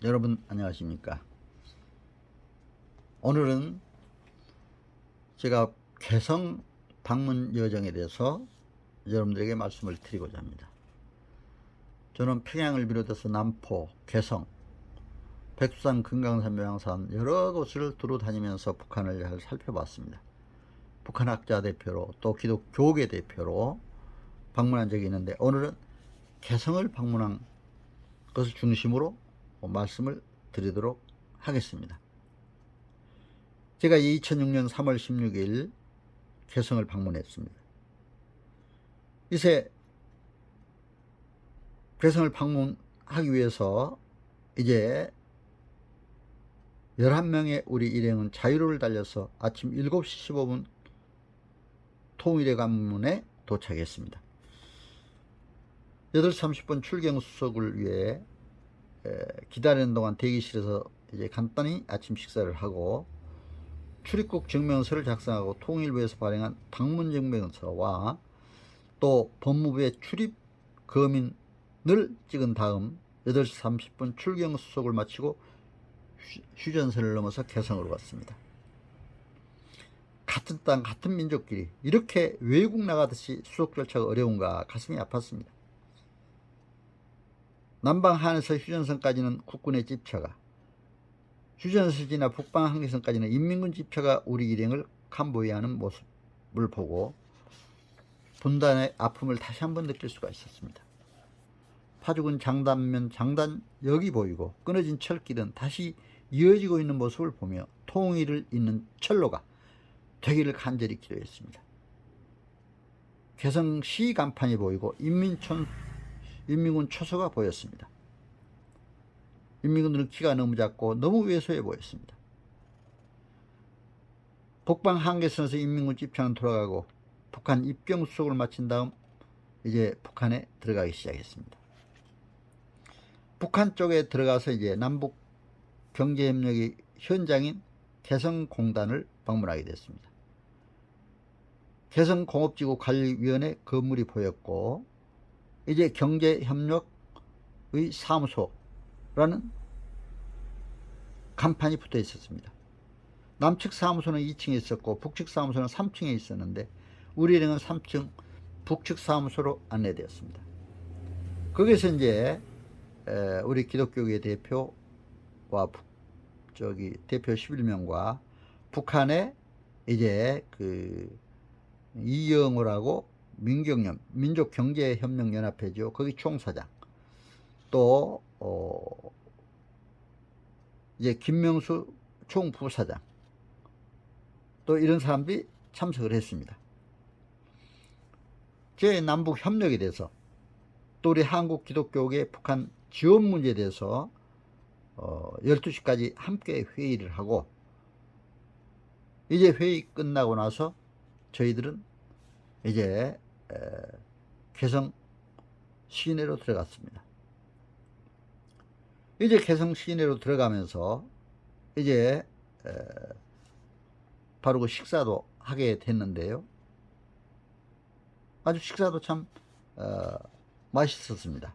여러분 안녕하십니까? 오늘은 제가 개성 방문 여정에 대해서 여러분들에게 말씀을 드리고자 합니다. 저는 평양을 비롯해서 남포, 개성, 백두산, 금강산, 명산 여러 곳을 두루 다니면서 북한을 잘 살펴봤습니다. 북한 학자 대표로 또 기독교계 대표로 방문한 적이 있는데, 오늘은 개성을 방문한 것을 중심으로 말씀을 드리도록 하겠습니다. 제가 2006년 3월 16일 개성을 방문했습니다. 이제 개성을 방문하기 위해서 이제 11명의 우리 일행은 자유로를 달려서 아침 7시 15분 통일의 관문에 도착했습니다. 8시 30분 출경 수속을 위해 기다리는 동안 대기실에서 이제 간단히 아침 식사를 하고 출입국 증명서를 작성하고 통일부에서 발행한 방문 증명서와 또 법무부의 출입 검인을 찍은 다음 8시 30분 출경 수속을 마치고 휴전선을 넘어서 개성으로 갔습니다. 같은 땅 같은 민족끼리 이렇게 외국 나가듯이 수속 절차가 어려운가 가슴이 아팠습니다. 남방 한에서 휴전선까지는 국군의 집차가, 휴전선을 지나 북방 한계선까지는 인민군 집차가 우리 일행을 컨보이하는 모습을 보고 분단의 아픔을 다시 한번 느낄 수가 있었습니다. 파죽은 장단면 장단역이 보이고 끊어진 철길은 다시 이어지고 있는 모습을 보며 통일을 잇는 철로가 되기를 간절히 기도했습니다. 개성시 간판이 보이고 인민군 초소가 보였습니다. 인민군들은 키가 너무 작고 너무 왜소해 보였습니다. 북방 한계선에서 인민군 집차는 돌아가고 북한 입경 수속을 마친 다음 이제 북한에 들어가기 시작했습니다. 북한 쪽에 들어가서 이제 남북 경제협력의 현장인 개성공단을 방문하게 됐습니다. 개성공업지구 관리위원회 건물이 보였고 이제 경제협력의 사무소라는 간판이 붙어 있었습니다. 남측 사무소는 2층에 있었고 북측 사무소는 3층에 있었는데 우리 일행은 3층 북측 사무소로 안내되었습니다. 거기서 이제 우리 기독교계 대표와 대표 11명과 북한의 이제 이영호라고 민족경제협력연합회죠. 거기 총사장, 또 이제 김명수 총부사장, 또 이런 사람들이 참석을 했습니다. 제 남북 협력에 대해서 또 우리 한국 기독교계 북한 지원 문제에 대해서 12시까지 함께 회의를 하고 이제 회의 끝나고 나서 저희들은 이제 개성 시내로 들어갔습니다. 이제 개성 시내로 들어가면서 이제 바로 그 식사도 하게 됐는데요. 아주 식사도 참 맛있었습니다.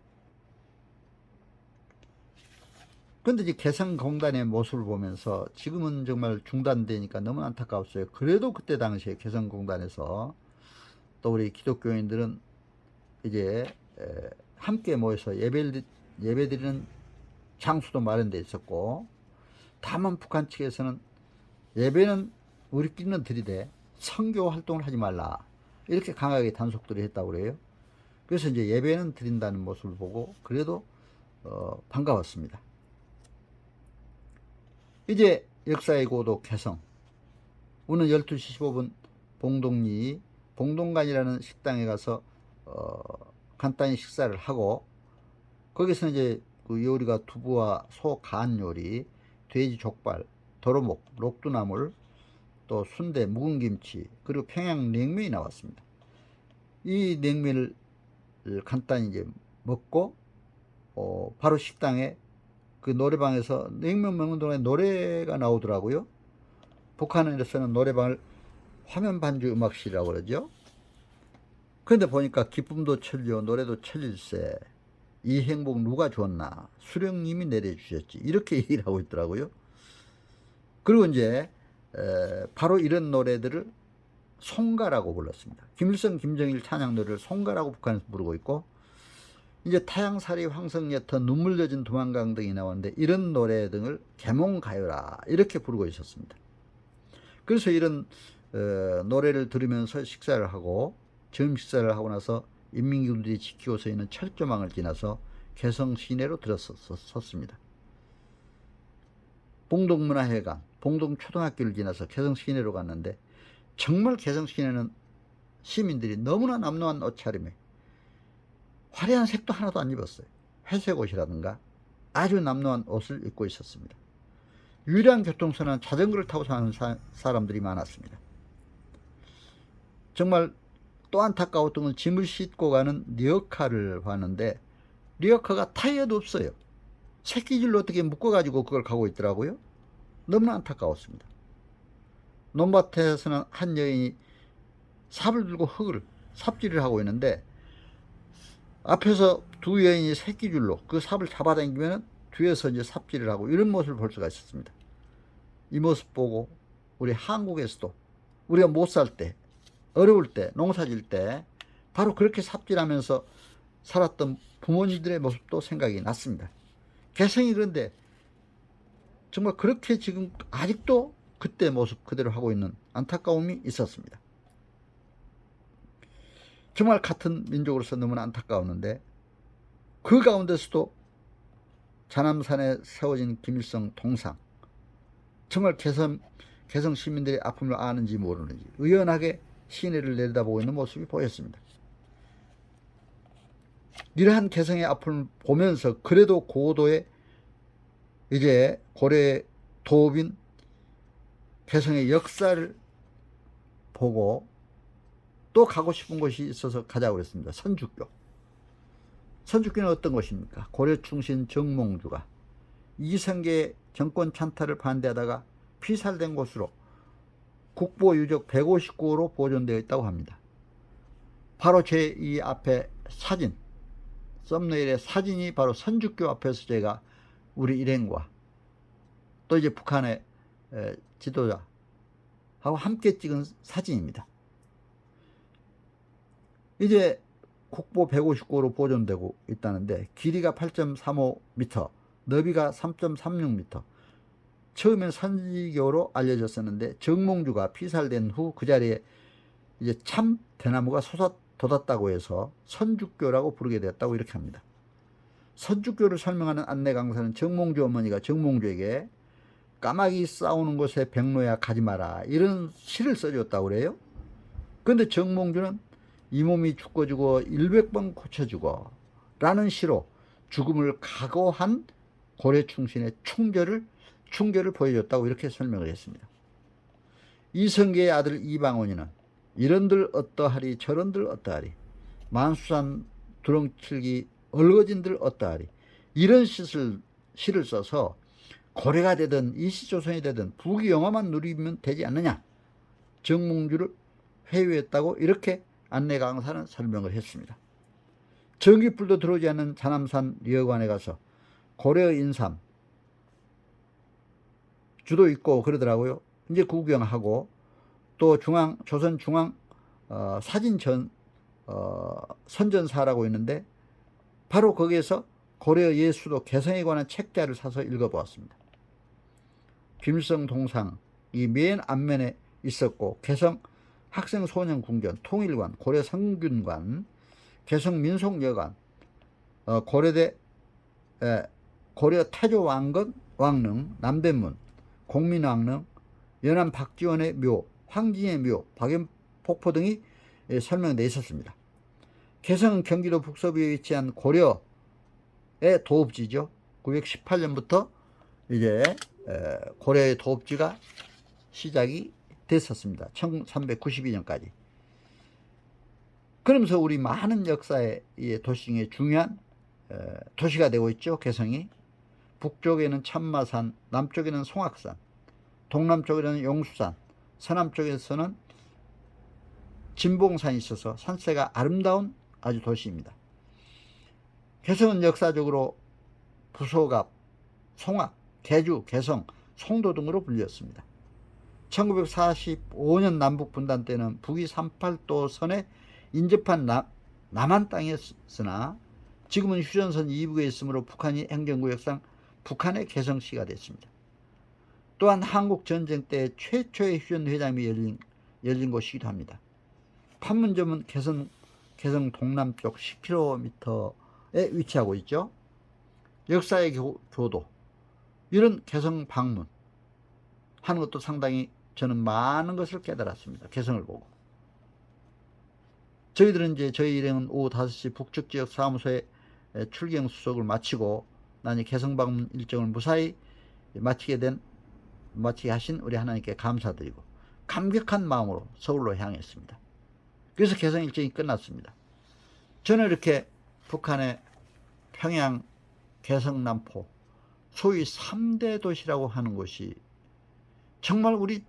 그런데 이제 개성공단의 모습을 보면서 지금은 정말 중단되니까 너무 안타까웠어요. 그래도 그때 당시에 개성공단에서 또 우리 기독교인들은 이제 함께 모여서 예배드리는 장소도 마련되어 있었고, 다만 북한 측에서는 예배는 우리끼리는 드리되 선교 활동을 하지 말라 이렇게 강하게 단속들을 했다고 그래요. 그래서 이제 예배는 드린다는 모습을 보고 그래도 반가웠습니다. 이제 역사의 고도 개성, 오늘 12시 15분 봉동간이라는 식당에 가서 간단히 식사를 하고 거기서 이제 그 요리가 두부와 소 간 요리, 돼지 족발, 도로목, 녹두나물, 또 순대, 묵은 김치, 그리고 평양 냉면이 나왔습니다. 이 냉면을 간단히 이제 먹고 바로 식당에 그 노래방에서 냉면 먹는 동안에 노래가 나오더라고요. 북한에서는 노래방을 화면 반주 음악실이라고 그러죠. 그런데 보니까 기쁨도 천려, 노래도 천릴세, 이 행복 누가 줬나? 수령님이 내려주셨지. 이렇게 얘기를 하고 있더라고요. 그리고 이제 바로 이런 노래들을 송가라고 불렀습니다. 김일성, 김정일 찬양 노래를 송가라고 북한에서 부르고 있고, 이제 타양살이, 황성예터, 눈물 젖은 두만강 등이 나오는데 이런 노래 등을 계몽가요라 이렇게 부르고 있었습니다. 그래서 이런 노래를 들으면서 식사를 하고, 점심 식사를 하고 나서 인민군들이 지키고 서 있는 철조망을 지나서 개성 시내로 들어섰습니다. 봉동문화회관, 봉동초등학교를 지나서 개성 시내로 갔는데, 정말 개성 시내는 시민들이 너무나 남루한 옷차림에 화려한 색도 하나도 안 입었어요. 회색 옷이라든가 아주 남루한 옷을 입고 있었습니다. 유일한 교통수단은 자전거를 타고 사는 사람들이 많았습니다. 정말 또 안타까웠던 건 짐을 싣고 가는 리어카를 봤는데, 리어카가 타이어도 없어요. 새끼줄로 어떻게 묶어가지고 그걸 가고 있더라고요. 너무나 안타까웠습니다. 논밭에서는 한 여인이 삽을 들고 흙을 삽질을 하고 있는데, 앞에서 두 여인이 새끼줄로 그 삽을 잡아당기면 뒤에서 이제 삽질을 하고, 이런 모습을 볼 수가 있었습니다. 이 모습 보고 우리 한국에서도 우리가 못 살 때, 어려울 때, 농사질 때 바로 그렇게 삽질하면서 살았던 부모님들의 모습도 생각이 났습니다. 개성이 그런데 정말 그렇게 지금 아직도 그때 모습 그대로 하고 있는 안타까움이 있었습니다. 정말 같은 민족으로서 너무나 안타까웠는데, 그 가운데서도 자남산에 세워진 김일성 동상, 정말 개성 시민들의 아픔을 아는지 모르는지 의연하게 시내를 내려다보고 있는 모습이 보였습니다. 이러한 개성의 아픔을 보면서 그래도 고도의 이제 고려의 도읍인 개성의 역사를 보고 또 가고 싶은 곳이 있어서 가자고 그랬습니다. 선주교. 선주교는 어떤 곳입니까? 고려 충신 정몽주가 이성계의 정권 찬탈을 반대하다가 피살된 곳으로 국보유적 159호로 보존되어 있다고 합니다. 바로 제 이 앞에 사진, 썸네일의 사진이 바로 선주교 앞에서 제가 우리 일행과 또 이제 북한의 지도자하고 함께 찍은 사진입니다. 이제 국보 159호로 보존되고 있다는데, 길이가 8.35m, 너비가 3.36m. 처음엔 선지교로 알려졌었는데, 정몽주가 피살된 후 그 자리에 이제 참 대나무가 솟아돋았다고 해서 선주교라고 부르게 되었다고 이렇게 합니다. 선주교를 설명하는 안내 강사는 정몽주 어머니가 정몽주에게 까마귀 싸우는 곳에 백로야 가지 마라, 이런 시를 써줬다고 그래요. 그런데 정몽주는 이 몸이 죽어주고 100번 고쳐주고 라는 시로 죽음을 각오한 고려 충신의 충결을 보여줬다고 이렇게 설명을 했습니다. 이성계의 아들 이방원이는 이런들 어떠하리 저런들 어떠하리, 만수산 두렁칠기 얼거진들 어떠하리, 이런 시를 써서 고려가 되든 이시조선이 되든 부귀영화만 누리면 되지 않느냐, 정몽주를 회유했다고 이렇게 안내 강사는 설명을 했습니다. 전기불도 들어오지 않는 자남산 리어관에 가서 고려 인삼 주도 있고 그러더라고요. 이제 구경하고, 또 조선중앙 사진 선전사라고 있는데, 바로 거기에서 고려 예수도 개성에 관한 책자를 사서 읽어보았습니다. 김일성 동상이 맨 앞면에 있었고, 개성 학생소년궁전, 통일관, 고려 성균관, 개성 민속여관, 고려대 고려 태조왕건 왕릉, 남대문, 공민왕릉, 연안 박지원의 묘, 황진의 묘, 박연폭포 등이 설명되어 있었습니다. 개성은 경기도 북서부에 위치한 고려의 도읍지죠. 918년부터 이제 고려의 도읍지가 시작이 됐었습니다. 1392년까지. 그러면서 우리 많은 역사의 도시 중에 중요한 도시가 되고 있죠. 개성이. 북쪽에는 참마산, 남쪽에는 송악산, 동남쪽에는 용수산, 서남쪽에서는 진봉산이 있어서 산세가 아름다운 아주 도시입니다. 개성은 역사적으로 부소갑, 송악, 개주, 개성, 송도 등으로 불렸습니다. 1945년 남북 분단 때는 북위 38도 선에 인접한 남한 땅이었으나 지금은 휴전선 이북에 있으므로 북한이 행정구역상 북한의 개성시가 됐습니다. 또한 한국전쟁 때 최초의 휴전회담이 열린 곳이기도 합니다. 판문점은 개성 동남쪽 10km에 위치하고 있죠. 역사의 교도, 이런 개성 방문 하는 것도 상당히 저는 많은 것을 깨달았습니다. 개성을 보고. 저희들은 이제 저희 일행은 오후 5시 북측 지역 사무소에 출경 수속을 마치고 난 개성 방문 일정을 무사히 마치게 하신 우리 하나님께 감사드리고 감격한 마음으로 서울로 향했습니다. 그래서 개성 일정이 끝났습니다. 저는 이렇게 북한의 평양, 개성, 남포, 소위 3대 도시라고 하는 곳이 정말 우리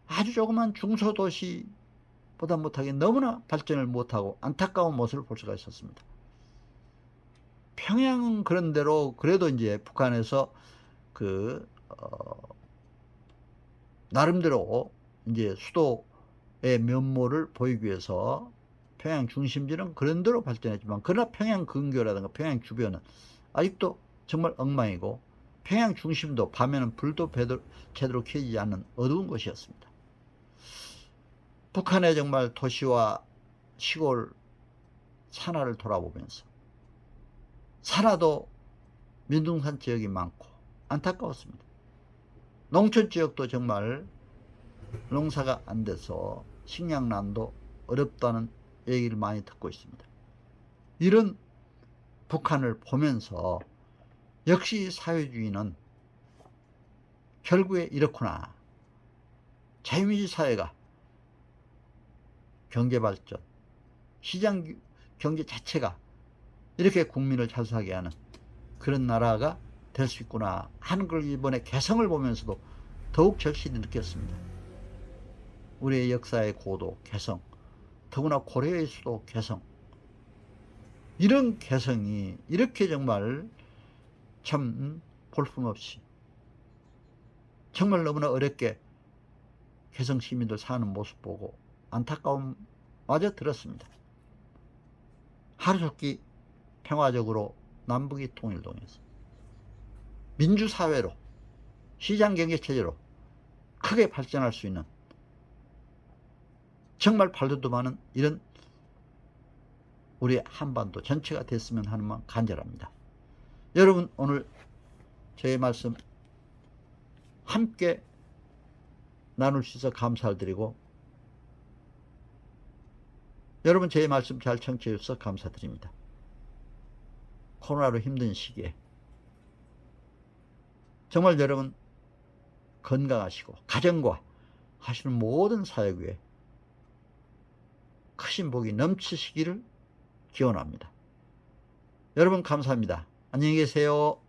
아주 조그만 중소도시보다 못하게 너무나 발전을 못하고 안타까운 모습을 볼 수가 있었습니다. 평양은 그런대로 그래도 이제 북한에서 나름대로 이제 수도의 면모를 보이기 위해서 평양 중심지는 그런대로 발전했지만, 그러나 평양 근교라든가 평양 주변은 아직도 정말 엉망이고, 평양 중심도 밤에는 불도 제대로 켜지지 않는 어두운 곳이었습니다. 북한의 정말 도시와 시골 산하를 돌아보면서 산하도 민둥산 지역이 많고 안타까웠습니다. 농촌 지역도 정말 농사가 안 돼서 식량난도 어렵다는 얘기를 많이 듣고 있습니다. 이런 북한을 보면서 역시 사회주의는 결국에 이렇구나. 자유민주 사회가 경제발전, 시장 경제 자체가 이렇게 국민을 잘 사게 하는 그런 나라가 될 수 있구나 하는 걸 이번에 개성을 보면서도 더욱 절실히 느꼈습니다. 우리의 역사의 고도, 개성, 더구나 고려의 수도 개성, 이런 개성이 이렇게 정말 참 볼품없이 정말 너무나 어렵게 개성 시민들 사는 모습 보고 안타까움마저 들었습니다. 하루속히 평화적으로 남북이 통일동해서 민주사회로, 시장경제체제로 크게 발전할 수 있는 정말 발돋움 많은 이런 우리 한반도 전체가 됐으면 하는 마음 간절합니다. 여러분, 오늘 저의 말씀 함께 나눌 수 있어 감사를 드리고, 여러분 저의 말씀 잘 청취해 주셔서 감사드립니다. 코로나로 힘든 시기에 정말 여러분 건강하시고 가정과 하시는 모든 사역 위에 크신 복이 넘치시기를 기원합니다. 여러분 감사합니다. 안녕히 계세요.